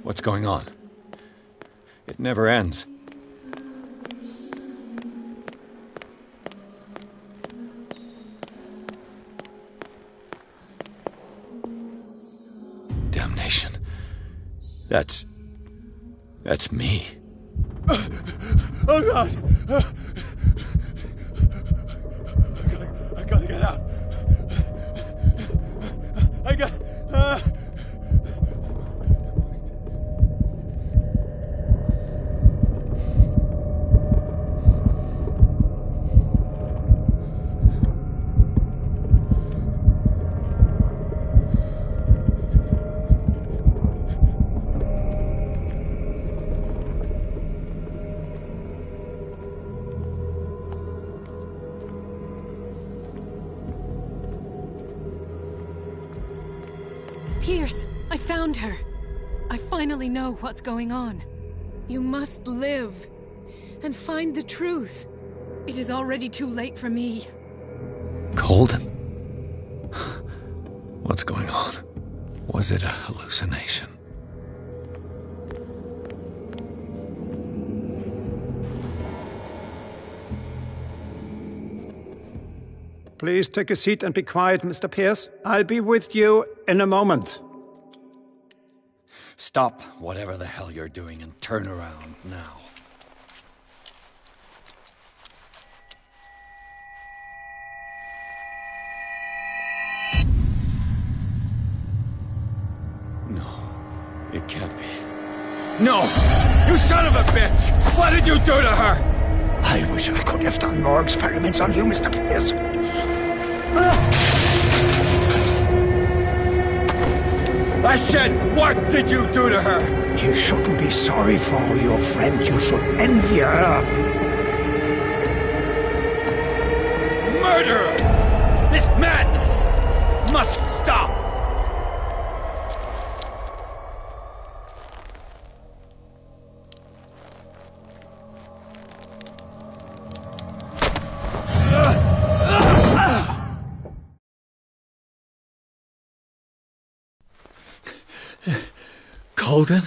What's going on? It never ends. Damnation. That's me. Oh God! I gotta get out. Pierce, I found her. I finally know what's going on. You must live and find the truth. It is already too late for me. Golden? What's going on? Was it a hallucination? Please take a seat and be quiet, Mr. Pierce. I'll be with you in a moment. Stop whatever the hell you're doing and turn around now. No, it can't be. No! You son of a bitch! What did you do to her? I wish I could have done more experiments on you, Mr. Pierce. I said, what did you do to her? You shouldn't be sorry for your friend. You should envy her. Murderer! This madness must stop! Golden?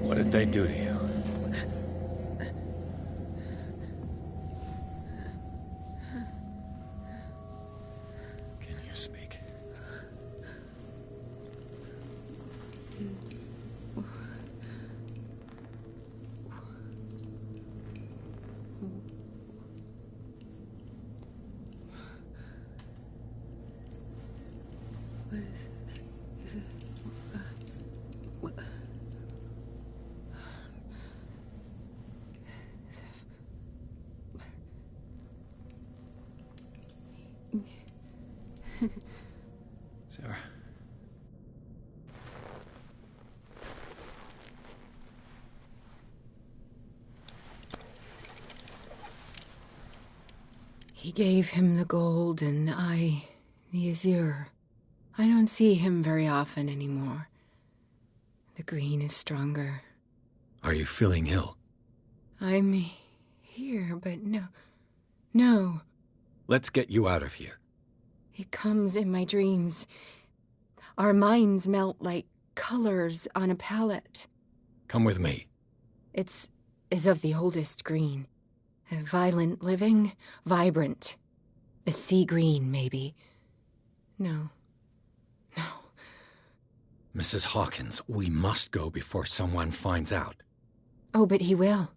What did they do to you? Can you speak? What is this? Is it... what? Sarah. He gave him the gold and I the azure. I don't see him very often anymore. The green is stronger. Are you feeling ill? I'm here, but no. Let's get you out of here. It comes in my dreams. Our minds melt like colors on a palette. Come with me. It's as of the oldest green. A violent living, vibrant. A sea green, maybe. No. Mrs. Hawkins, we must go before someone finds out. Oh, but he will.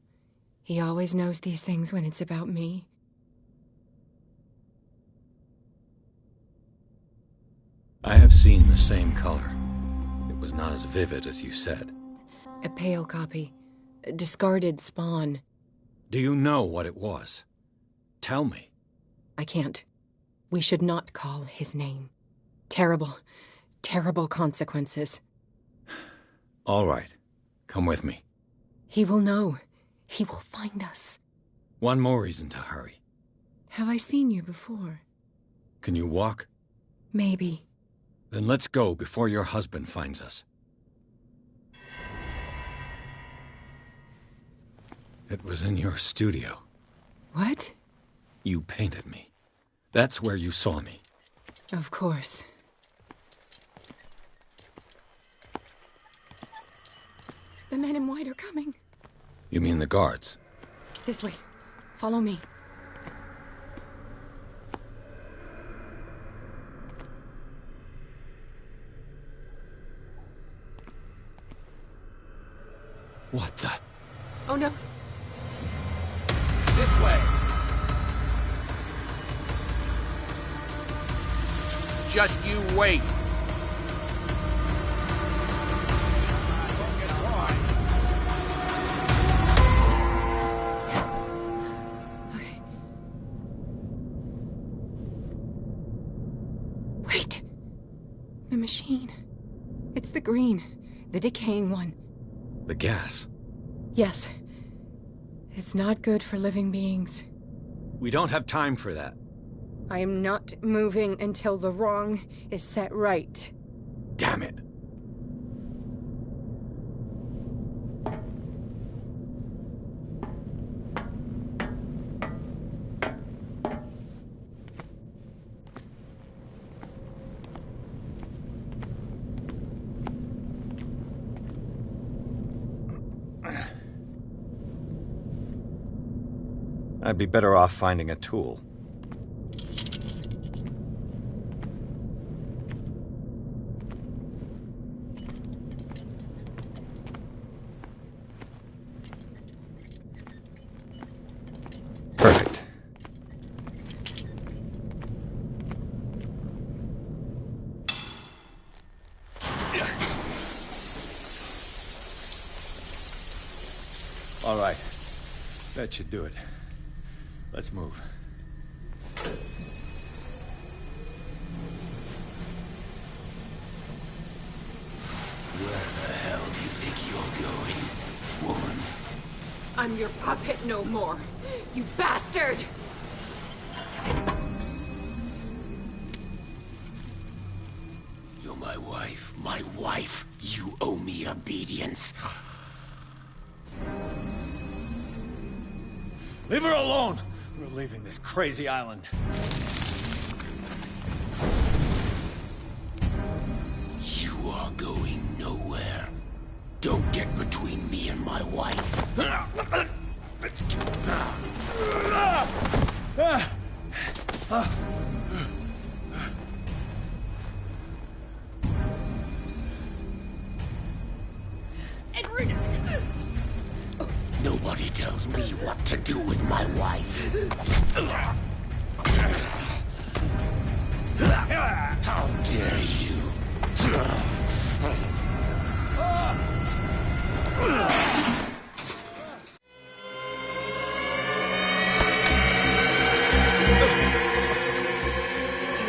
He always knows these things when it's about me. I have seen the same color. It was not as vivid as you said. A pale copy. A discarded spawn. Do you know what it was? Tell me. I can't. We should not call his name. Terrible consequences. All right. Come with me. He will know. He will find us. One more reason to hurry. Have I seen you before? Can you walk? Maybe. Then let's go before your husband finds us. It was in your studio. What? You painted me. That's where you saw me. Of course. The men in white are coming. You mean the guards? This way. Follow me. What the? Oh no. This way! Just you wait. Wait. The machine. It's the green. The decaying one. The gas. Yes. It's not good for living beings. We don't have time for that. I am not moving until the wrong is set right. Damn it. I'd be better off finding a tool. Perfect. All right. That should do it. Let's move. Where the hell do you think you're going, woman? I'm your puppet no more. You bastard! You're my wife. My wife. You owe me obedience. Leave her alone! We're leaving this crazy island. You are going nowhere. Don't get between me and my wife. Nobody tells me what to do with my wife. How dare you?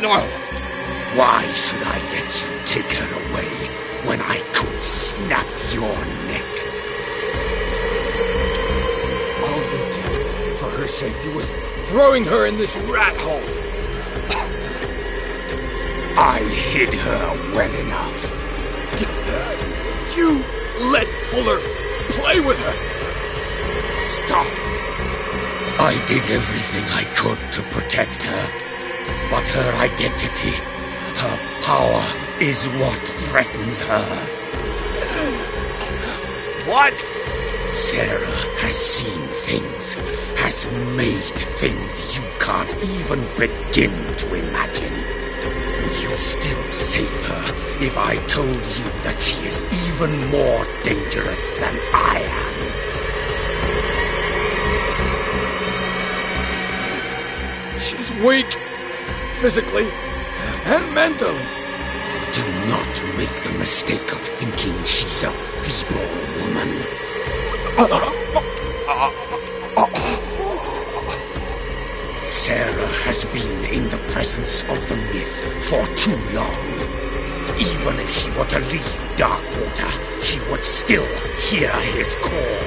No! Why should I let you take her away when I could snap your neck? All you did for her safety was throwing her in this rat hole. I hid her well enough. You let Fuller play with her. Stop. I did everything I could to protect her. But her identity, her power, is what threatens her. What? Sarah has seen things, has made things you can't even begin to imagine. Would you still save her if I told you that she is even more dangerous than I am? She's weak, physically and mentally. Do not make the mistake of thinking she's a feeble woman. Sarah has been in the presence of the myth for too long. Even if she were to leave Darkwater, she would still hear his call.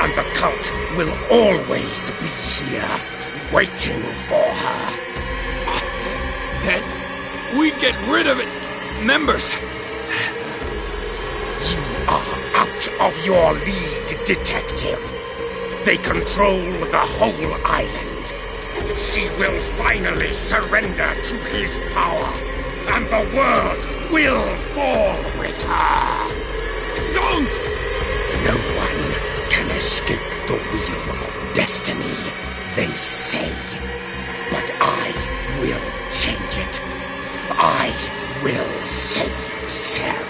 And the cult will always be here, waiting for her. Then we get rid of its members. You are out of your league, detective. They control the whole island. She will finally surrender to his power, and the world will fall with her. Don't! No one can escape the wheel of destiny, they say. But I will change it. I will save Sarah.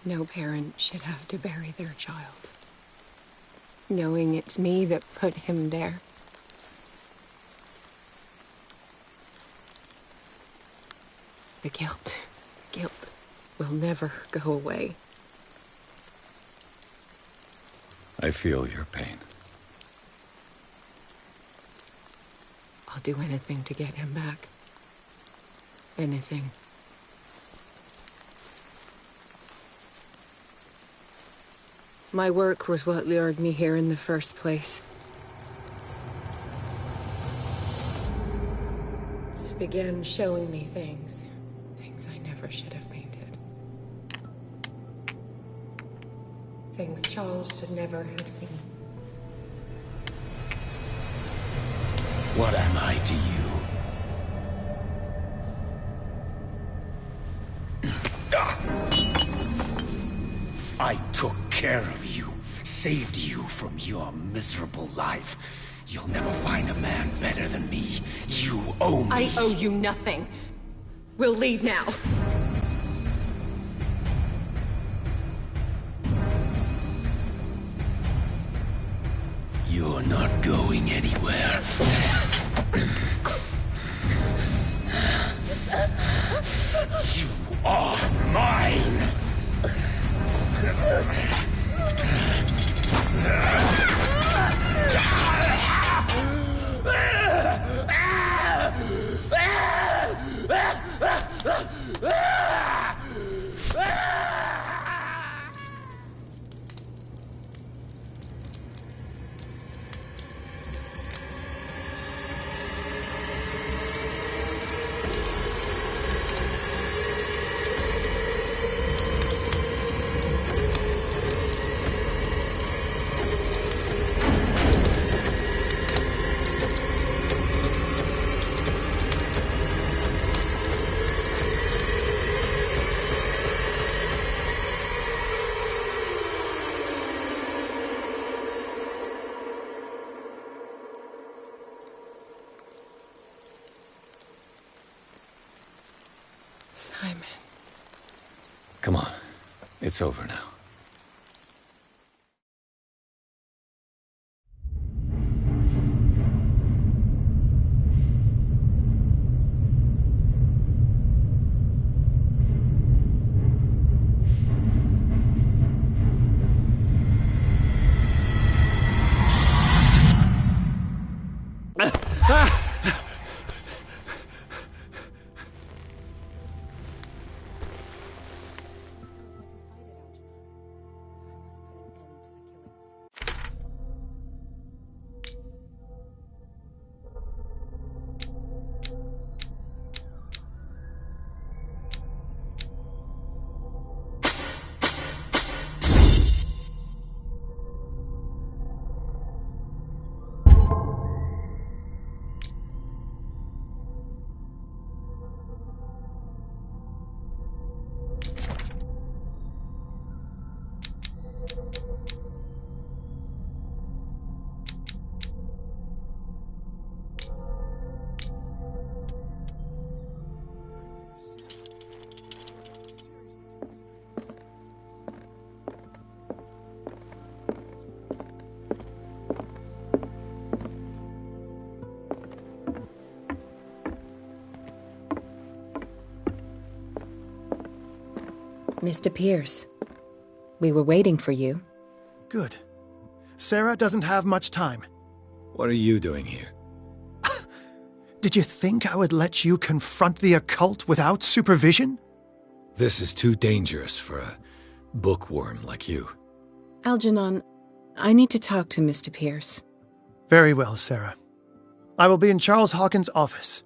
No parent should have to bury their child, knowing it's me that put him there. The guilt will never go away. I feel your pain. I'll do anything to get him back. Anything. My work was what lured me here in the first place. It began showing me things I never should have painted. Things Charles should never have seen. What am I to you? I took care of you, saved you from your miserable life. You'll never find a man better than me. You owe me. I owe you nothing. We'll leave now. You're not going anywhere. You are mine! Simon. Come on. It's over now. Mr. Pierce, we were waiting for you. Good. Sarah doesn't have much time. What are you doing here? Did you think I would let you confront the occult without supervision? This is too dangerous for a bookworm like you. Algernon, I need to talk to Mr. Pierce. Very well, Sarah. I will be in Charles Hawkins' office.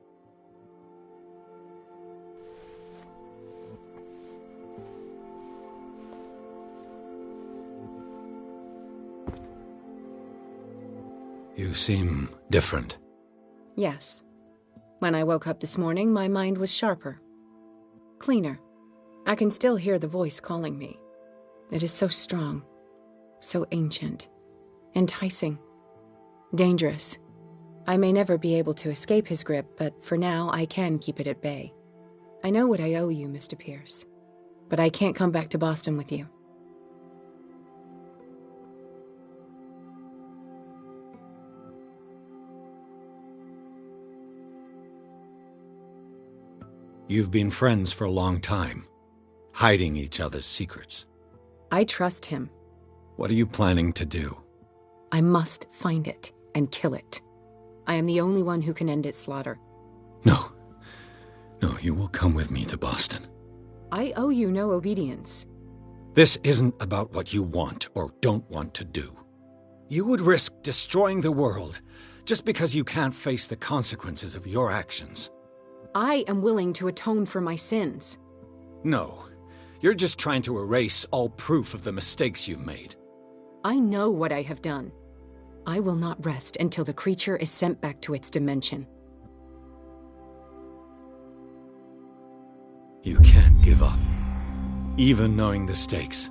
You seem different. Yes. When I woke up this morning, my mind was sharper. Cleaner. I can still hear the voice calling me. It is so strong. So ancient. Enticing. Dangerous. I may never be able to escape his grip, but for now I can keep it at bay. I know what I owe you, Mr. Pierce. But I can't come back to Boston with you. You've been friends for a long time, hiding each other's secrets. I trust him. What are you planning to do? I must find it and kill it. I am the only one who can end its slaughter. No. No, you will come with me to Boston. I owe you no obedience. This isn't about what you want or don't want to do. You would risk destroying the world just because you can't face the consequences of your actions. I am willing to atone for my sins. No, you're just trying to erase all proof of the mistakes you've made. I know what I have done. I will not rest until the creature is sent back to its dimension. You can't give up, even knowing the stakes.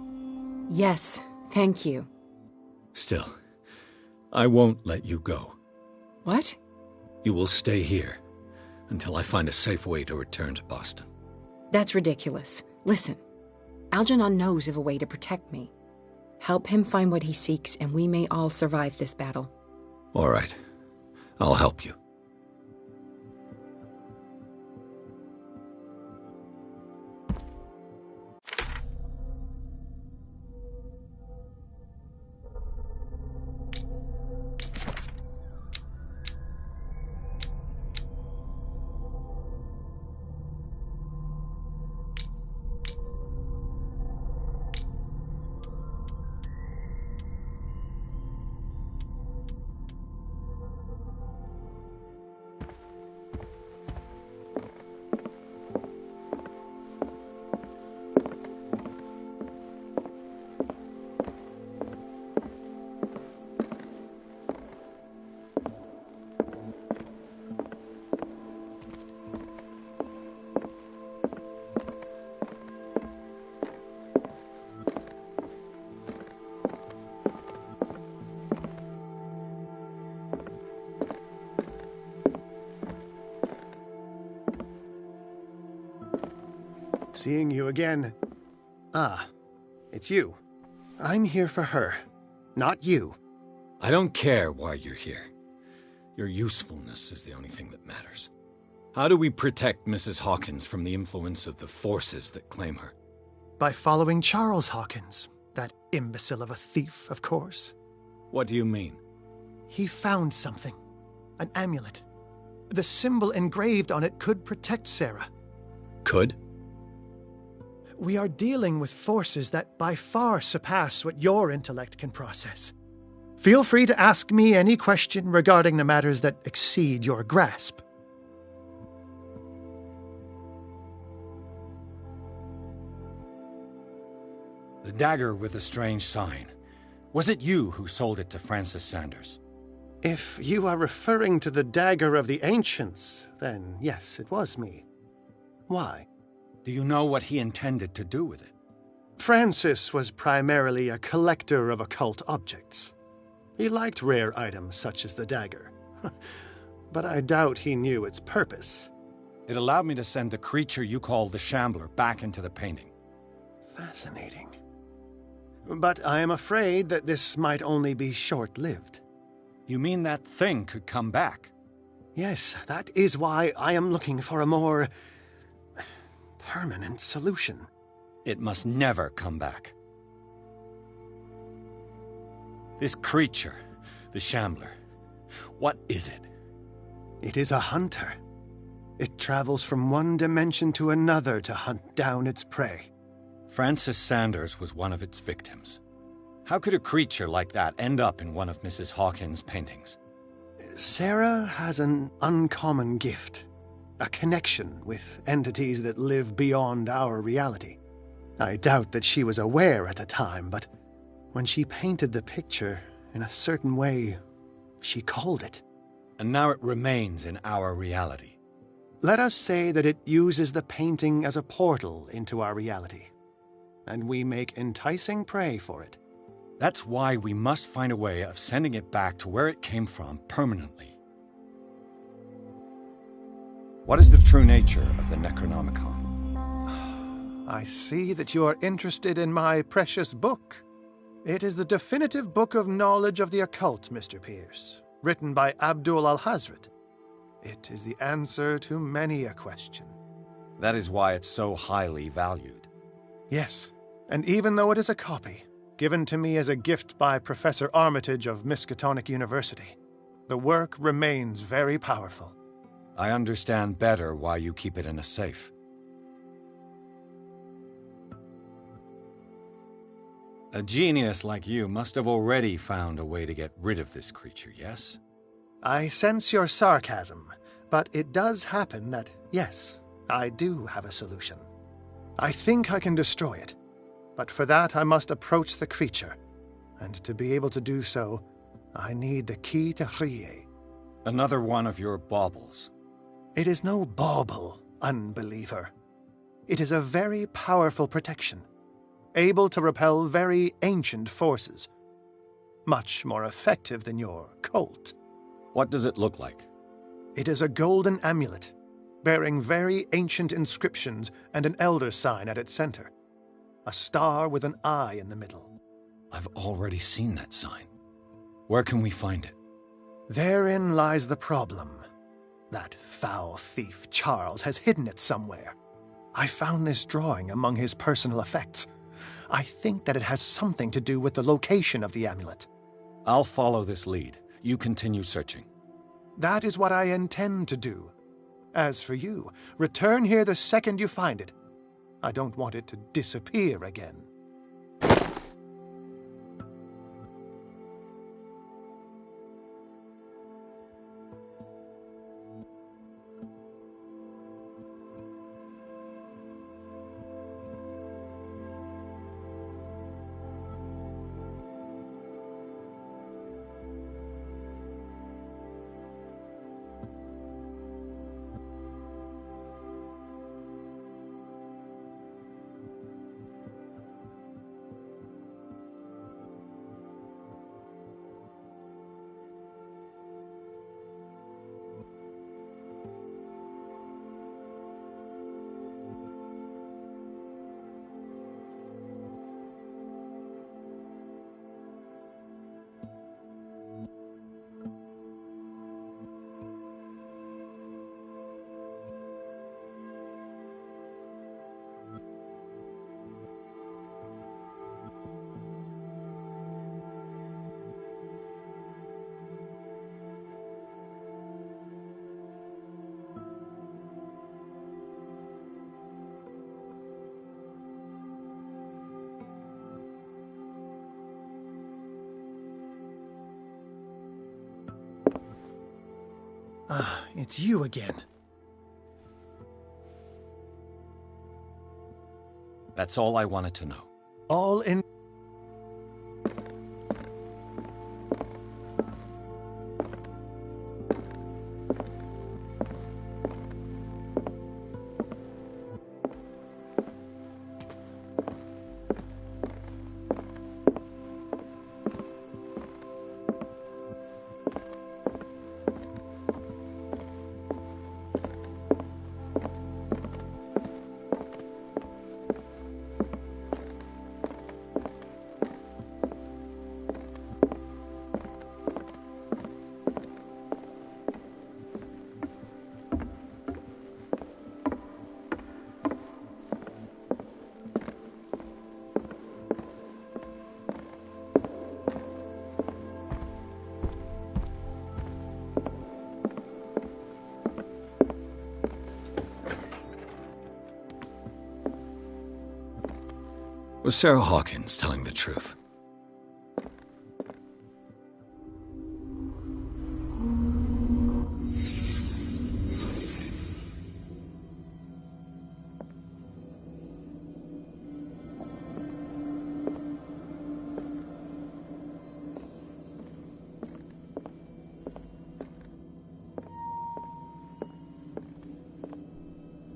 Yes, thank you. Still, I won't let you go. What? You will stay here until I find a safe way to return to Boston. That's ridiculous. Listen, Algernon knows of a way to protect me. Help him find what he seeks, and we may all survive this battle. All right. I'll help you. Seeing you again. Ah, it's you. I'm here for her, not you. I don't care why you're here. Your usefulness is the only thing that matters. How do we protect Mrs. Hawkins from the influence of the forces that claim her? By following Charles Hawkins, that imbecile of a thief, of course. What do you mean? He found something. An amulet. The symbol engraved on it could protect Sarah. Could? We are dealing with forces that by far surpass what your intellect can process. Feel free to ask me any question regarding the matters that exceed your grasp. The dagger with the strange sign. Was it you who sold it to Francis Sanders? If you are referring to the dagger of the ancients, then yes, it was me. Why? Do you know what he intended to do with it? Francis was primarily a collector of occult objects. He liked rare items such as the dagger. But I doubt he knew its purpose. It allowed me to send the creature you call the Shambler back into the painting. Fascinating. But I am afraid that this might only be short-lived. You mean that thing could come back? Yes, that is why I am looking for a more permanent solution. It must never come back. This creature, the Shambler, what is it? It is a hunter. It travels from one dimension to another to hunt down its prey. Francis Sanders was one of its victims. How could a creature like that end up in one of Mrs. Hawkins' paintings? Sarah has an uncommon gift. A connection with entities that live beyond our reality. I doubt that she was aware at the time, but when she painted the picture in a certain way, she called it. And now it remains in our reality. Let us say that it uses the painting as a portal into our reality, and we make enticing prey for it. That's why we must find a way of sending it back to where it came from permanently. What is the true nature of the Necronomicon? I see that you are interested in my precious book. It is the definitive book of knowledge of the occult, Mr. Pierce, written by Abdul al-Hazred. It is the answer to many a question. That is why it's so highly valued. Yes, and even though it is a copy, given to me as a gift by Professor Armitage of Miskatonic University, the work remains very powerful. I understand better why you keep it in a safe. A genius like you must have already found a way to get rid of this creature, yes? I sense your sarcasm, but it does happen that, yes, I do have a solution. I think I can destroy it, but for that I must approach the creature, and to be able to do so, I need the key to Rie. Another one of your baubles. It is no bauble, unbeliever. It is a very powerful protection, able to repel very ancient forces. Much more effective than your Colt. What does it look like? It is a golden amulet, bearing very ancient inscriptions and an elder sign at its center. A star with an eye in the middle. I've already seen that sign. Where can we find it? Therein lies the problem. That foul thief Charles has hidden it somewhere. I found this drawing among his personal effects. I think that it has something to do with the location of the amulet. I'll follow this lead. You continue searching. That is what I intend to do. As for you, return here the second you find it. I don't want it to disappear again. Ah, it's you again. That's all I wanted to know. All in... Was Sarah Hawkins telling the truth?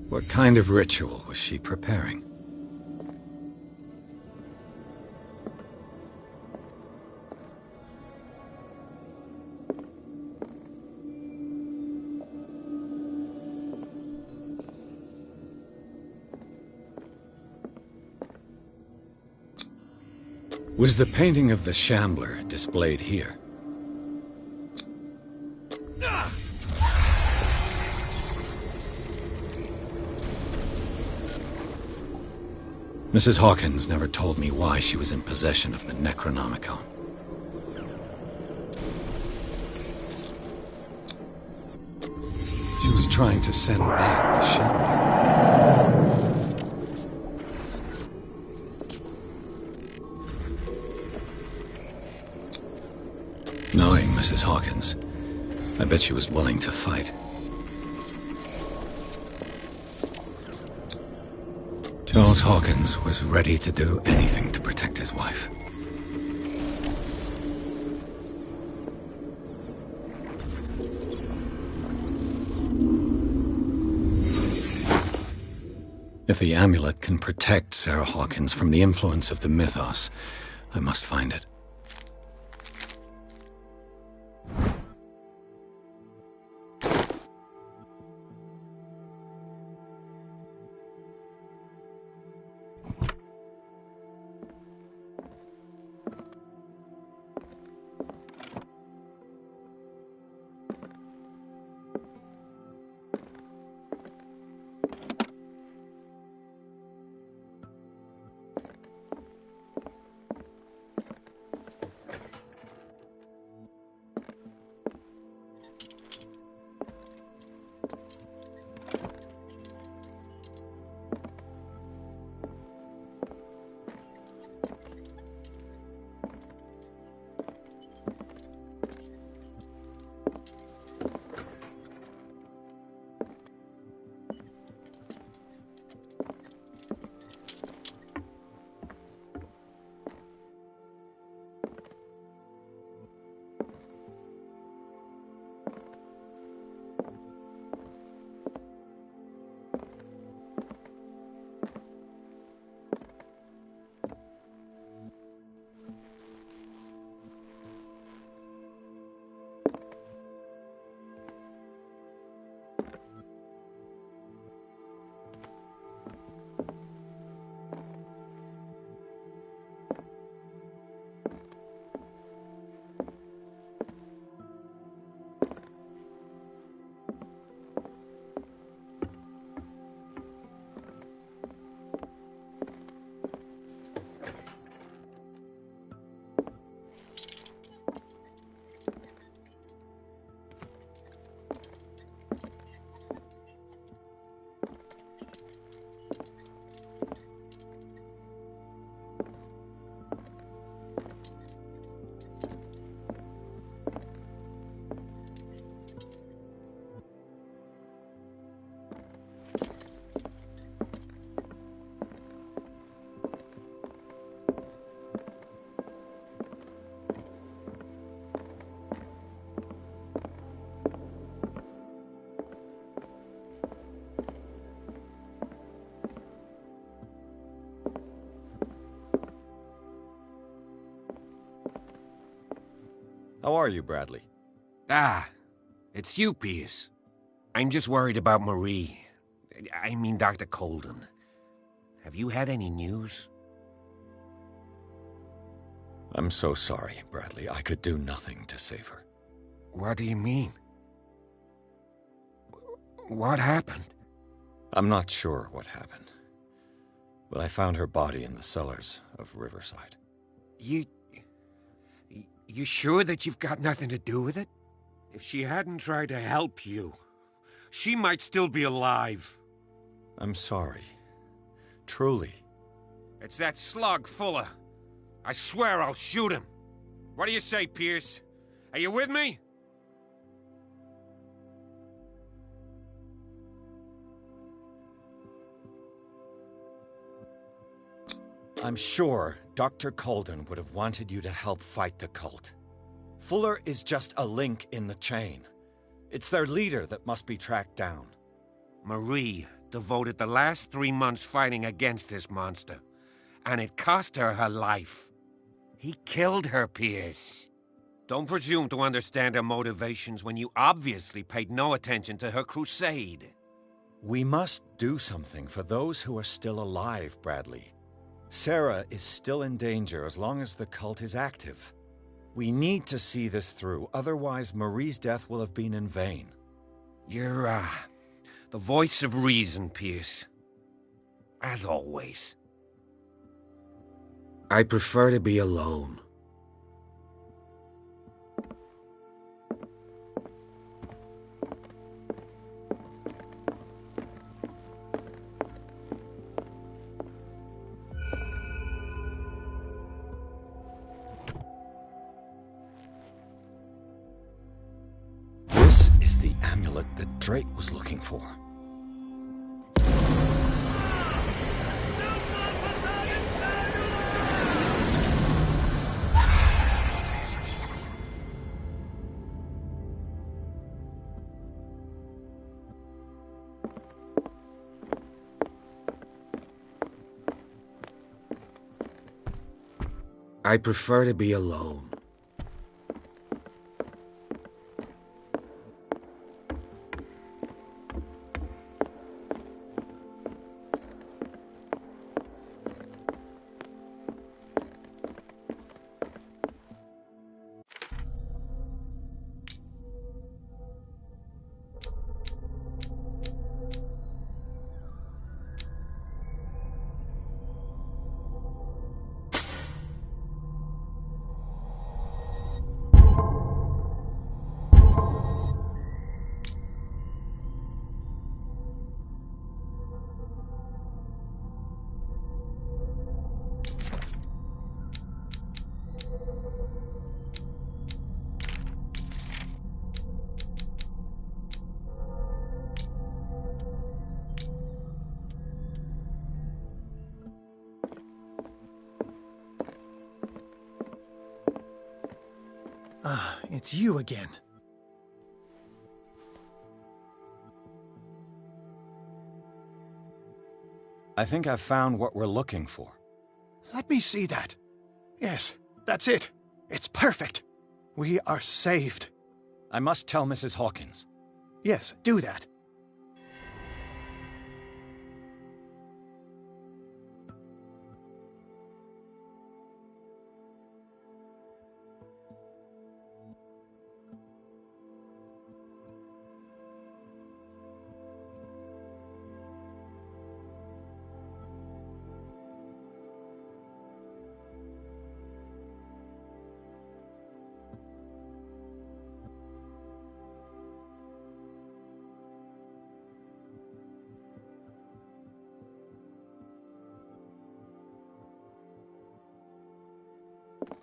What kind of ritual was she preparing? Was the painting of the Shambler displayed here? Mrs. Hawkins never told me why she was in possession of the Necronomicon. She was trying to send back the Shambler. Knowing Mrs. Hawkins, I bet she was willing to fight. Charles Hawkins was ready to do anything to protect his wife. If the amulet can protect Sarah Hawkins from the influence of the mythos, I must find it. How are you, Bradley? Ah, it's you, Pierce. I'm just worried about Marie. I mean Dr. Colden. Have you had any news? I'm so sorry, Bradley. I could do nothing to save her. What do you mean? What happened? I'm not sure what happened, but I found her body in the cellars of Riverside. You sure that you've got nothing to do with it? If she hadn't tried to help you, she might still be alive. I'm sorry. Truly. It's that slug, Fuller. I swear I'll shoot him. What do you say, Pierce? Are you with me? I'm sure Dr. Colden would have wanted you to help fight the cult. Fuller is just a link in the chain. It's their leader that must be tracked down. Marie devoted the last 3 months fighting against this monster, and it cost her her life. He killed her, Pierce. Don't presume to understand her motivations when you obviously paid no attention to her crusade. We must do something for those who are still alive, Bradley. Sarah is still in danger as long as the cult is active. We need to see this through, otherwise Marie's death will have been in vain. You're, the voice of reason, Pierce. As always. I prefer to be alone. This is the amulet that Drake was looking for. I prefer to be alone. Ah, it's you again. I think I've found what we're looking for. Let me see that. Yes, that's it. It's perfect. We are saved. I must tell Mrs. Hawkins. Yes, do that.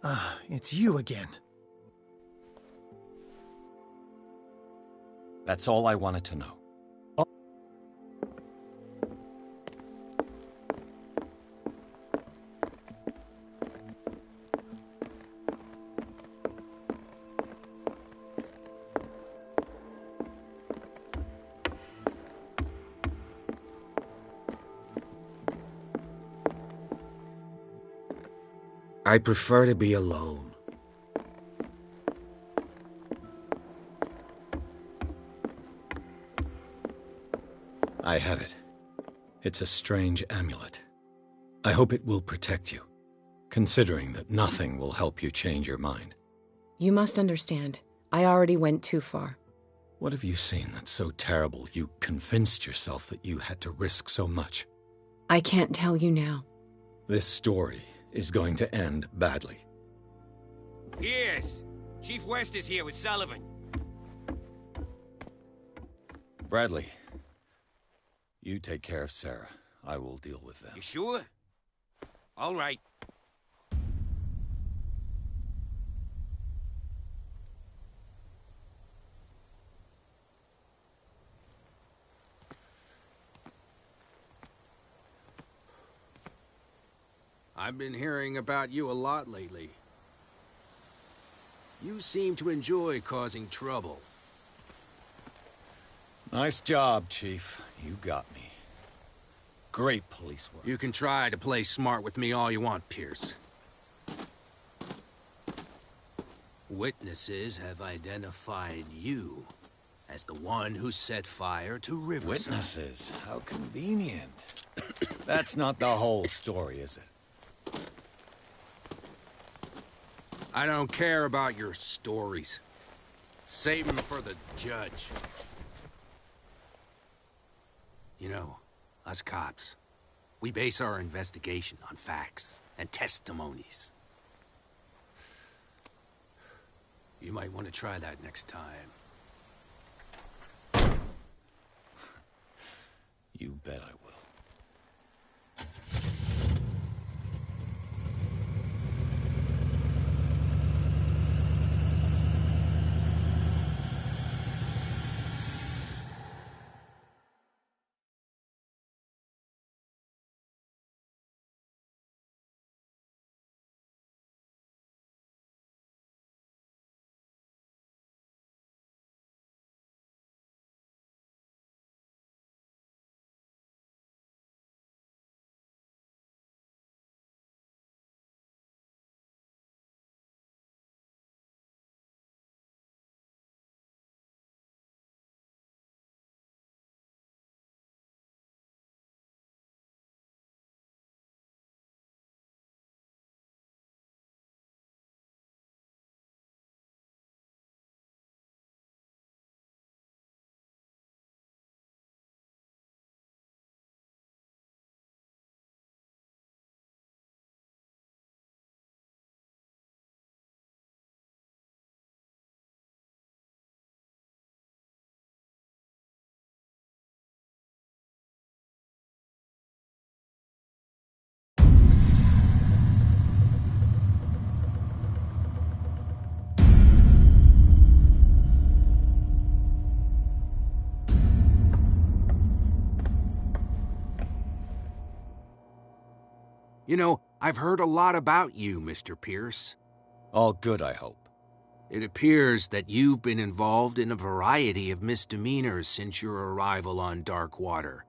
Ah, it's you again. That's all I wanted to know. I prefer to be alone. I have it. It's a strange amulet. I hope it will protect you, considering that nothing will help you change your mind. You must understand, I already went too far. What have you seen that's so terrible you convinced yourself that you had to risk so much? I can't tell you now. This story is going to end badly. Pierce! Chief West is here with Sullivan. Bradley, you take care of Sarah. I will deal with them. You sure? All right. I've been hearing about you a lot lately. You seem to enjoy causing trouble. Nice job, Chief. You got me. Great police work. You can try to play smart with me all you want, Pierce. Witnesses have identified you as the one who set fire to Riverside. Witnesses? How convenient. That's not the whole story, is it? I don't care about your stories. Save them for the judge. You know, us cops, we base our investigation on facts and testimonies. You might want to try that next time. You bet I will. You know, I've heard a lot about you, Mr. Pierce. All good, I hope. It appears that you've been involved in a variety of misdemeanors since your arrival on Darkwater.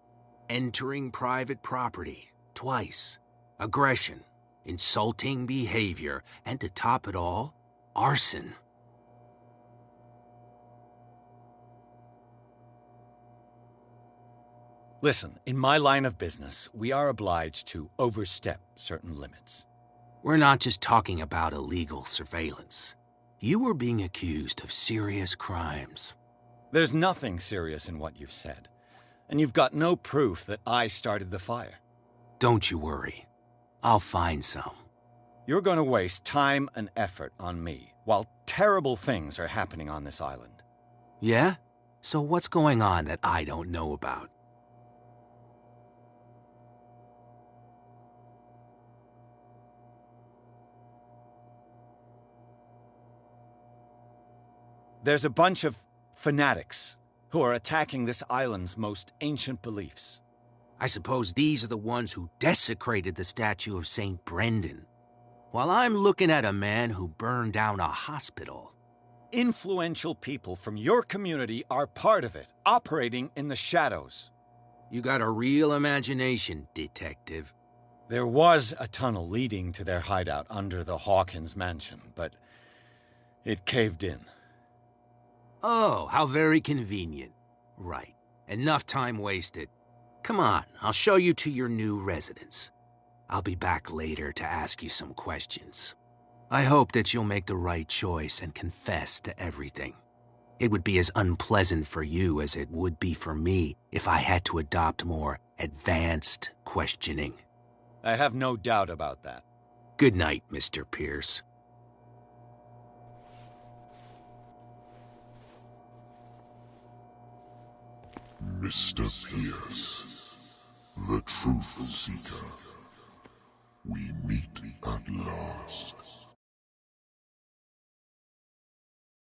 Entering private property, twice. Aggression, insulting behavior, and to top it all, arson. Listen, in my line of business, we are obliged to overstep certain limits. We're not just talking about illegal surveillance. You were being accused of serious crimes. There's nothing serious in what you've said. And you've got no proof that I started the fire. Don't you worry. I'll find some. You're going to waste time and effort on me, while terrible things are happening on this island. Yeah? So what's going on that I don't know about? There's a bunch of fanatics who are attacking this island's most ancient beliefs. I suppose these are the ones who desecrated the statue of St. Brendan, while I'm looking at a man who burned down a hospital. Influential people from your community are part of it, operating in the shadows. You got a real imagination, detective. There was a tunnel leading to their hideout under the Hawkins mansion, but it caved in. Oh, how very convenient. Right. Enough time wasted. Come on, I'll show you to your new residence. I'll be back later to ask you some questions. I hope that you'll make the right choice and confess to everything. It would be as unpleasant for you as it would be for me if I had to adopt more advanced questioning. I have no doubt about that. Good night, Mr. Pierce. Mr. Pierce, the Truth Seeker, we meet at last.